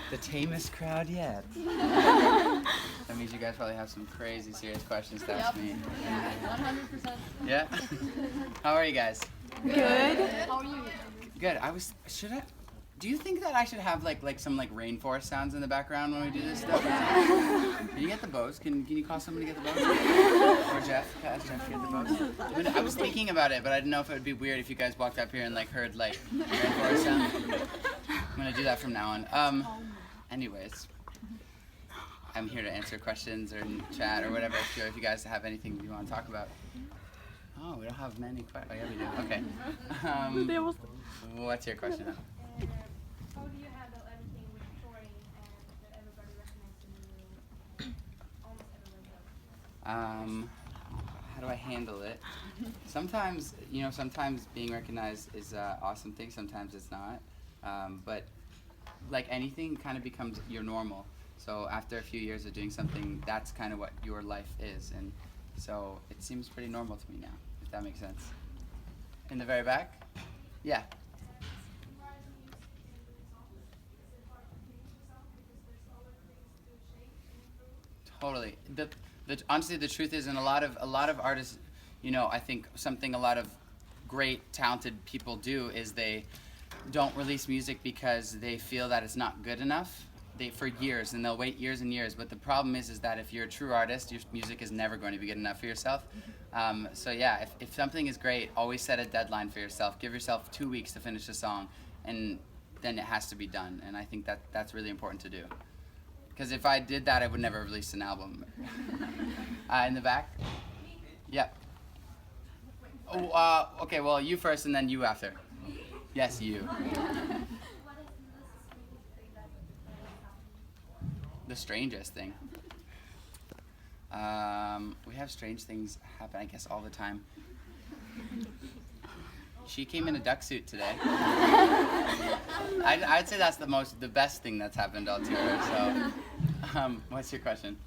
The tamest crowd yet. That means you guys probably have some crazy serious questions to ask me. 100%. Yeah? How are you guys? Good. How are you? Good. Do you think that I should have like some like rainforest sounds in the background when we do this stuff? Can you get the bows? Can you call somebody to get the bows? Or Jeff? Ask Jeff to get the bows. I was thinking about it, but I didn't know if it would be weird if you guys walked up here and like heard like rainforest sound. I'm gonna do that from now on. Anyways, I'm here to answer questions or chat or whatever. If you guys have anything you want to talk about. Oh, we don't have many questions. Oh yeah, we do. Okay. What's your question? How do you handle everything with touring and that everybody recognizes you? Almost everybody does. How do I handle it? Sometimes being recognized is an awesome thing. Sometimes it's not. But like anything, kind of becomes your normal. So after a few years of doing something, that's kind of what your life is, and so it seems pretty normal to me now, if that makes sense. In the very back? Yeah. Totally. Honestly, the truth is, and a lot of artists, I think something a lot of great, talented people do is they don't release music because they feel that it's not good enough. For years, and they'll wait years and years. But the problem is that if you're a true artist, your music is never going to be good enough for yourself. So yeah, if something is great, always set a deadline for yourself. Give yourself 2 weeks to finish a song, and then it has to be done. And I think that's really important to do. Because if I did that, I would never release an album. In the back? Yeah. Oh, okay, well, you first and then you after. Yes, you. The strangest thing. We have strange things happen, I guess, all the time. She came in a duck suit today. I'd say that's the best thing that's happened all tour. So, what's your question?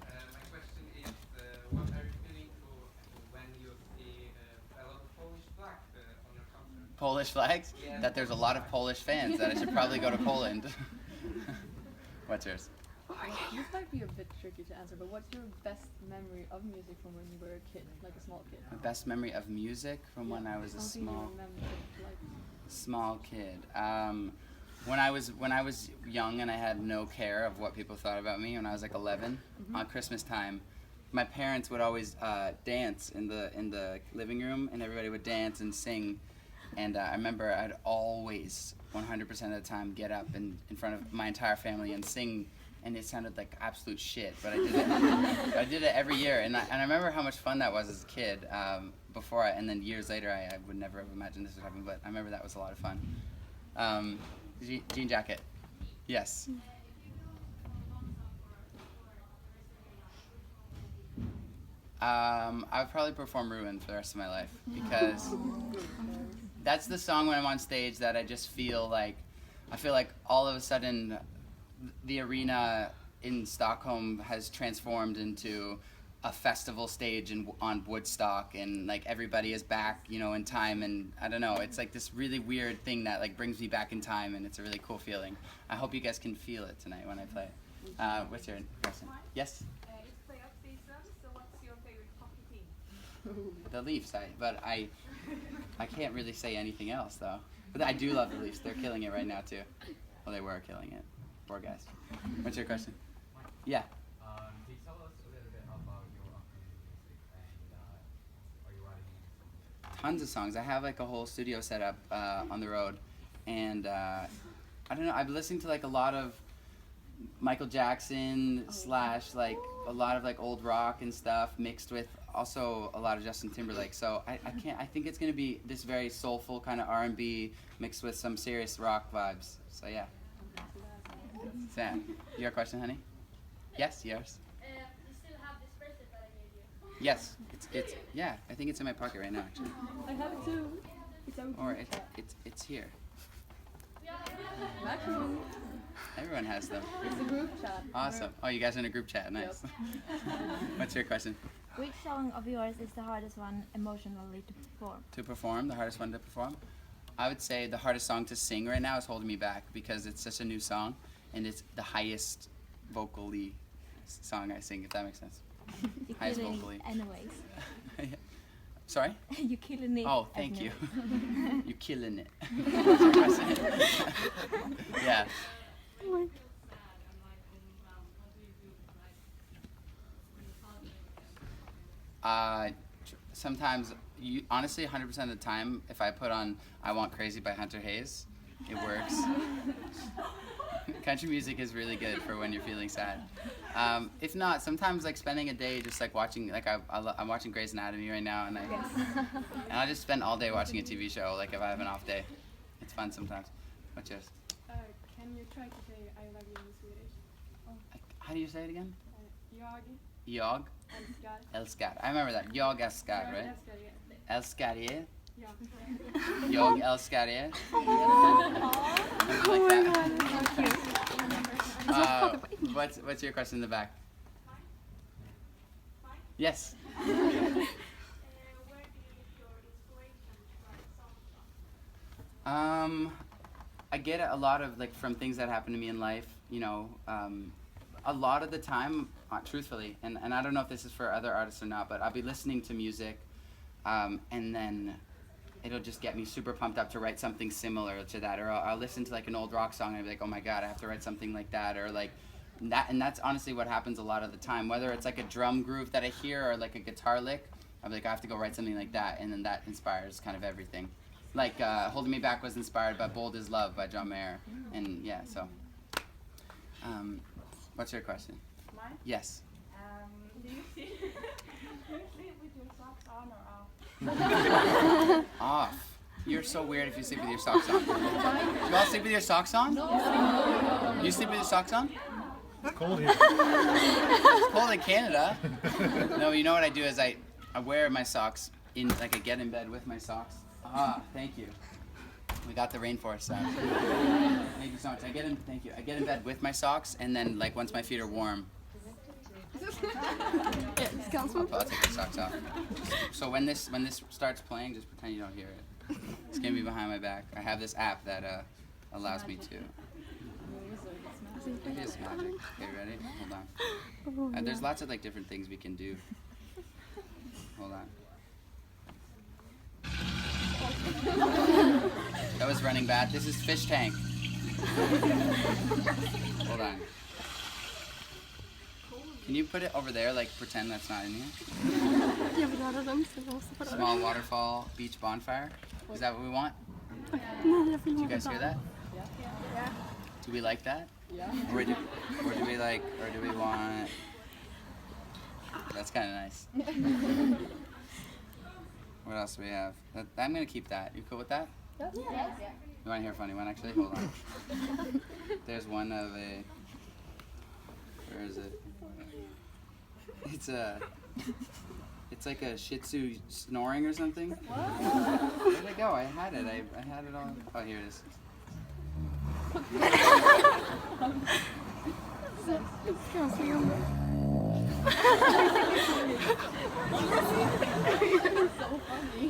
My question is, what are you feeling when you see a lot of Polish flags on your concert? Polish flags? Yeah. That there's a lot of Polish fans. That I should probably go to Poland. What's yours? This might be a bit tricky to answer, but what's your best memory of music from when you were a kid, like a small kid? My best memory of music from when I was a Something you remember, like... small kid. When I was young and I had no care of what people thought about me, when I was like 11, on Christmas time, my parents would always dance in the living room, and everybody would dance and sing. And I remember I'd always, 100% of the time, get up in front of my entire family and sing. And it sounded like absolute shit, but I did it. I did it every year, and I remember how much fun that was as a kid. And then years later, I would never have imagined this would happen, but I remember that was a lot of fun. Jean jacket, yes. I would probably perform "Ruin" for the rest of my life because that's the song when I'm on stage that I just feel like all of a sudden the arena in Stockholm has transformed into a festival stage on Woodstock, and like everybody is back, in time, and I don't know, it's like this really weird thing that like brings me back in time, and it's a really cool feeling. I hope you guys can feel it tonight when I play. What's your question? Yes? It's playoff season, so what's your favorite hockey team? The Leafs, but I can't really say anything else though. But I do love the Leafs. They're killing it right now too. Well, they were killing it. Poor guys. What's your question? Yeah. Can you tell us a little bit about your upcoming music and are you writing Tons of songs. I have like a whole studio set up on the road, and I don't know. I've been listening to like a lot of Michael Jackson / like a lot of like old rock and stuff mixed with also a lot of Justin Timberlake. So I think it's gonna be this very soulful kind of R&B mixed with some serious rock vibes. So yeah. Sam, your question, honey? Yes, yours. You still have this bracelet that I gave you? Yes, it's yeah. I think it's in my pocket right now, actually. I have it too. It's over. Or it's here. Actually, Everyone has them. it's a group chat. Awesome. Oh, you guys are in a group chat. Nice. What's your question? Which song of yours is the hardest one emotionally to perform? To perform, the hardest one to perform? I would say the hardest song to sing right now is Holding Me Back, because it's such a new song, and it's the highest vocally song I sing, if that makes sense. You're Highest killing vocally. it anyways. Sorry? You're killing it. Oh, thank you. anyways. You're killing it. Yeah. Sometimes, honestly, 100% of the time, if I put on "I Want Crazy" by Hunter Hayes, it works. Country music is really good for when you're feeling sad. If not, sometimes like spending a day just like watching, like I'm watching Grey's Anatomy right now, and I just spend all day watching a TV show. Like if I have an off day, it's fun sometimes. What's yours? Can you try to say I love you in Swedish? How do you say it again? Jag Jag älskar. älskar. I remember that. Jag älskar, Jag right? älskar er. Älskar er. Ja. Jag älskar er. Something like that. What's your question in the back? Yes. Where do you get your inspiration to write songs from? I get it a lot of like from things that happen to me in life, you know, a lot of the time, truthfully, and I don't know if this is for other artists or not, but I'll be listening to music, and then it'll just get me super pumped up to write something similar to that, or I'll listen to like an old rock song and I'll be like, oh my god, I have to write something like that, or like that, and that's honestly what happens a lot of the time, whether it's like a drum groove that I hear or like a guitar lick, I'm like, I have to go write something like that, and then that inspires kind of everything. Like Holding Me Back was inspired by Bold As Love by John Mayer, and yeah, so. What's your question? Mine? Yes. Do you sleep with your socks on or off? Off. You're so weird if you sleep with your socks on. Do you all sleep with your socks on? No. You sleep with your socks on? It's cold here. It's cold in Canada. No, you know what I do is I wear my socks in, like I get in bed with my socks. Ah, thank you. We got the rainforest sound. Thank you so much. I get in bed with my socks, and then like once my feet are warm, I'll take the socks off. So when this starts playing, just pretend you don't hear it. It's gonna be behind my back. I have this app that allows me to. It is magic. Okay, ready? Hold on. There's lots of like different things we can do. Hold on. That was Running Bad. This is Fish Tank. Hold on. Can you put it over there, like pretend that's not in here? Small waterfall, beach bonfire. Is that what we want? Do you guys hear that? Yeah. Do we like that? Yeah. Or do we want? That's kind of nice. What else do we have? I'm gonna keep that. You cool with that? Yes. You want to hear a funny one? Actually, hold on. There's one of a. Where is it? It's like a Shih Tzu snoring or something. Where'd it go? I had it. I had it all. Oh, here it is.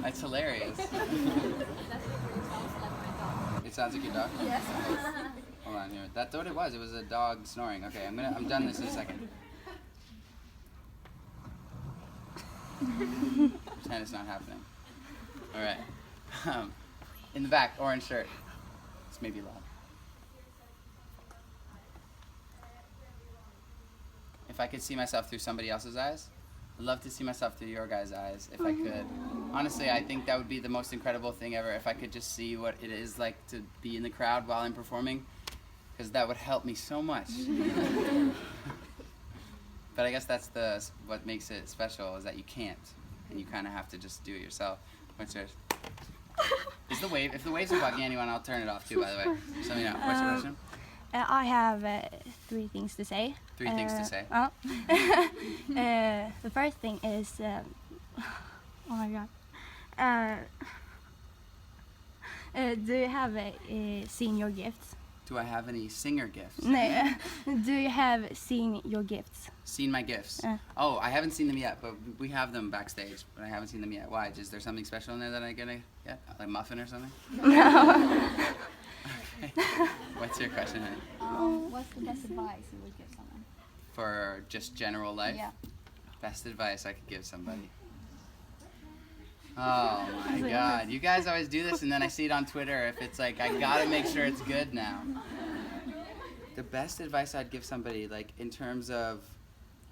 That's hilarious. It sounds like your dog? Yes. Hold on here. That's what it was. It was a dog snoring. Okay, I'm done this in a second. Pretend it's not happening. All right. In the back, orange shirt. This may be loud. If I could see myself through somebody else's eyes, I'd love to see myself through your guys' eyes if I could. Honestly, I think that would be the most incredible thing ever if I could just see what it is like to be in the crowd while I'm performing, because that would help me so much. But I guess that's what makes it special, is that you can't, and you kind of have to just do it yourself. What's yours? If the waves are bugging anyone, I'll turn it off too, by the way. Just let me know. What's your question? I have 3 things to say. 3 things to say. The first thing is, oh my god. Do you have seen your gifts? Do I have any singer gifts? No. Do you have seen your gifts? Seen my gifts? Oh, I haven't seen them yet, but we have them backstage, but I haven't seen them yet. Why? Is there something special in there that I'm gonna get? Like a muffin or something? No. Okay. What's your question, honey? What's the best advice you would give someone? For just general life? Yeah. Best advice I could give somebody. Oh my god. You guys always do this and then I see it on Twitter if it's like, I gotta make sure it's good now. The best advice I'd give somebody, like in terms of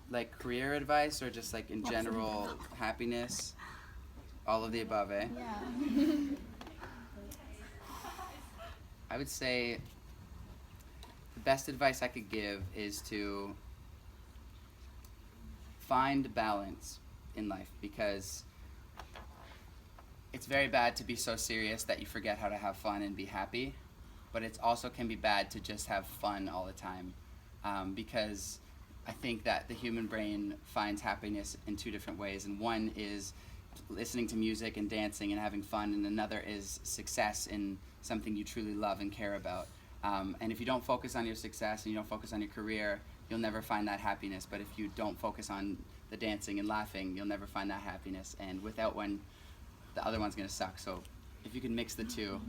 like career advice or just like in general happiness, all of the above, eh? Yeah. I would say the best advice I could give is to find balance in life, because it's very bad to be so serious that you forget how to have fun and be happy, but it also can be bad to just have fun all the time, because I think that the human brain finds happiness in two different ways, and one is listening to music and dancing and having fun, and another is success in something you truly love and care about. And if you don't focus on your success and you don't focus on your career, you'll never find that happiness. But if you don't focus on the dancing and laughing, you'll never find that happiness. And without one, the other one's gonna suck. So if you can mix the two,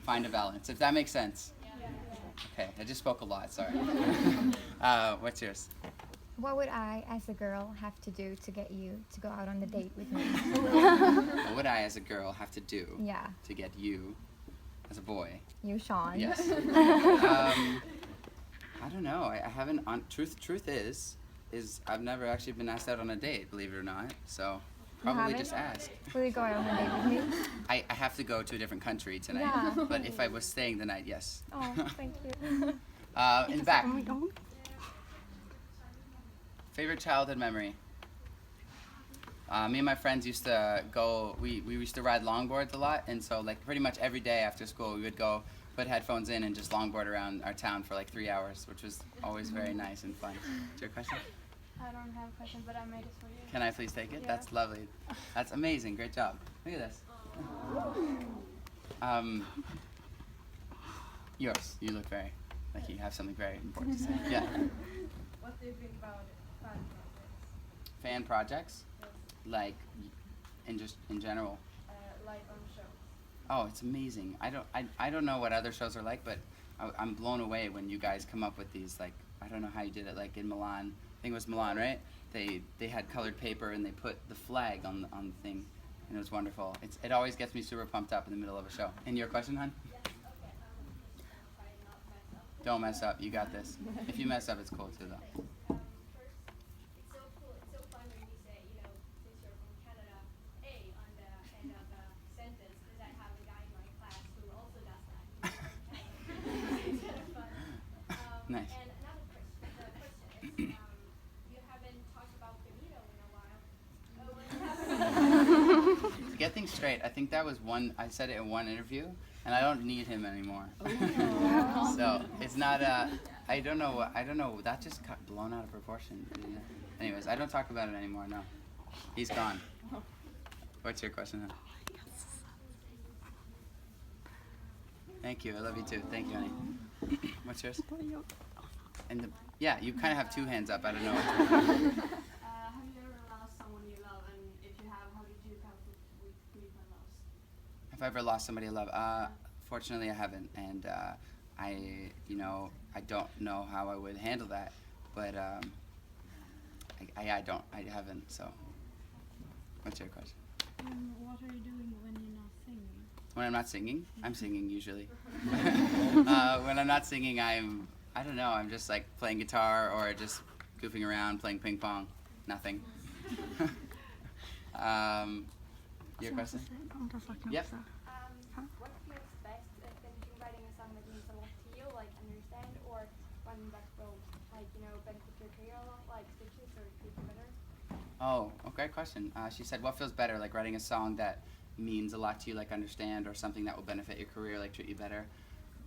find a balance. If that makes sense. Okay, I just spoke a lot, sorry. What's yours? What would I, as a girl, have to do to get you to go out on the date with me? What would I, as a girl, have to do Yeah, to get you, as a boy? you, Shawn. Yes. I don't know. I haven't. Truth is I've never actually been asked out on a date, believe it or not. So probably haven't? just ask. Will you go out on a date with me? I have to go to a different country tonight. Yeah. But if I was staying the night, yes. Oh, thank you. In the back. Favorite childhood memory? Me and my friends used to go, we used to ride longboards a lot, and so like pretty much every day after school we would go put headphones in and just longboard around our town for like 3 hours, which was always very nice and fun. Is your question? I don't have a question, but I made it for you. Can I please take it? Yeah. That's lovely. That's amazing. Great job. Look at this. Yours. You look very, like you have something very important to say. Yeah. What do you think about fan projects? Fan projects? Like, in general. Like on shows? Oh, it's amazing. I don't know what other shows are like, but I'm blown away when you guys come up with these, like, I don't know how you did it, like in Milan. I think it was Milan, right? They had colored paper and they put the flag on the thing, and it was wonderful. It always gets me super pumped up in the middle of a show. And your question, hon? Don't mess up. You got this. If you mess up, it's cool too, though. First, it's so cool, it's so fun when you say, you know, since you're from Canada, A on the end of the sentence, because I have a guy in my class who also does that. He's from Canada. It's kind of fun. Nice. And another question is, you haven't talked about Benito in a while. To get things straight, I think that was I said it in one interview, and I don't need him anymore. So it's not I don't know, that just got blown out of proportion. Anyways, I don't talk about it anymore, no. He's gone. What's your question, hon? Thank you, I love you too. Thank you, honey. What's yours? And yeah, you kind of have two hands up, I don't know. Have you ever lost someone you love, and if you have, how did you cope with grief and loss? Have I ever lost somebody I love? Fortunately, I haven't, and I don't know how I would handle that, but I haven't. So, what's your question? What are you doing when you're not singing? When I'm not singing, I'm singing usually. When I'm not singing, I don't know, I'm just like playing guitar or just goofing around, playing ping pong. Nothing. Your question? Yep. What feels best than you writing a song that means a lot to you, like understand, or one that will, like, you know, benefit your career a lot, like Stitches or Treat You Better? Oh, great question. She said, what feels better, like writing a song that means a lot to you, like Understand, or something that will benefit your career, like Treat You Better?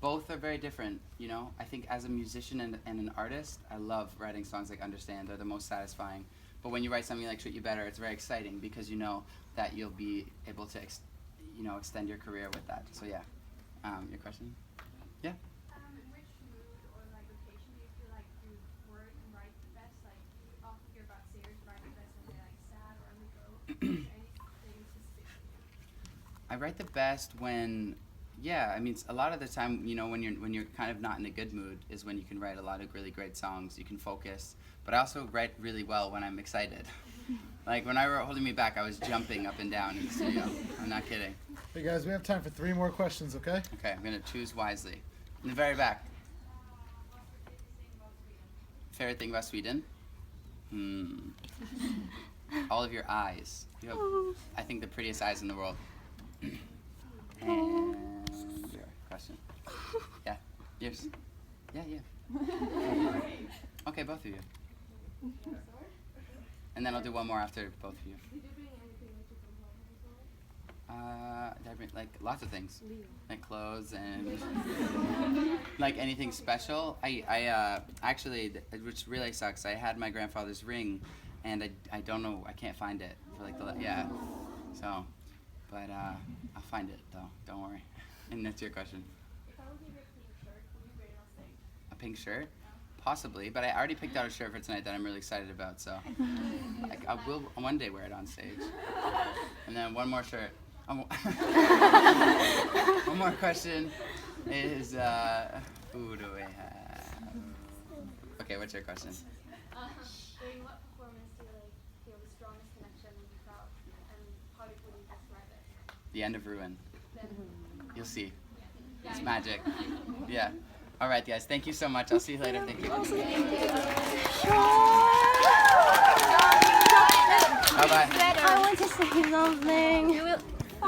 Both are very different, you know? I think as a musician and an artist, I love writing songs like Understand. They're the most satisfying. But when you write something like Treat You Better, it's very exciting because you know that you'll be able to extend your career with that. So yeah. Your question? Yeah? Which mood or like location do you feel like you work and write the best? Like, you often hear about singers write the best when they're like sad or on the go. Is there anything specific? I write the best when Yeah, I mean, a lot of the time, you know, when you're kind of not in a good mood is when you can write a lot of really great songs. You can focus, but I also write really well when I'm excited. Like when I wrote "Holding Me Back," I was jumping up and down in the studio. I'm not kidding. Hey guys, we have time for 3 more questions, okay? Okay, I'm gonna choose wisely. In the very back. Favorite thing about Sweden? All of your eyes. You have, I think, the prettiest eyes in the world. And your question. Yeah. Yours. Yeah. Okay, both of you. And then I'll do one more after both of you. Did you bring anything with you from home as well? Did I bring, like, lots of things, like clothes and like anything special. I actually, which really sucks. I had my grandfather's ring, and I don't know. I can't find it for like So, but I'll find it though. Don't worry. And that's your question. If I would give you a pink shirt, would you wear it on stage? A pink shirt? Possibly, but I already picked out a shirt for tonight that I'm really excited about. So, I will one day wear it on stage. And then one more shirt. One more question is, who do we have? Okay, what's your question? During what performance do you feel the strongest connection with the crowd, and how would you describe it? The end of Ruin. Then, You'll see. It's magic. Yeah. All right, guys. Thank you so much. I'll see you later. Thank you. Bye-bye. I want to say something.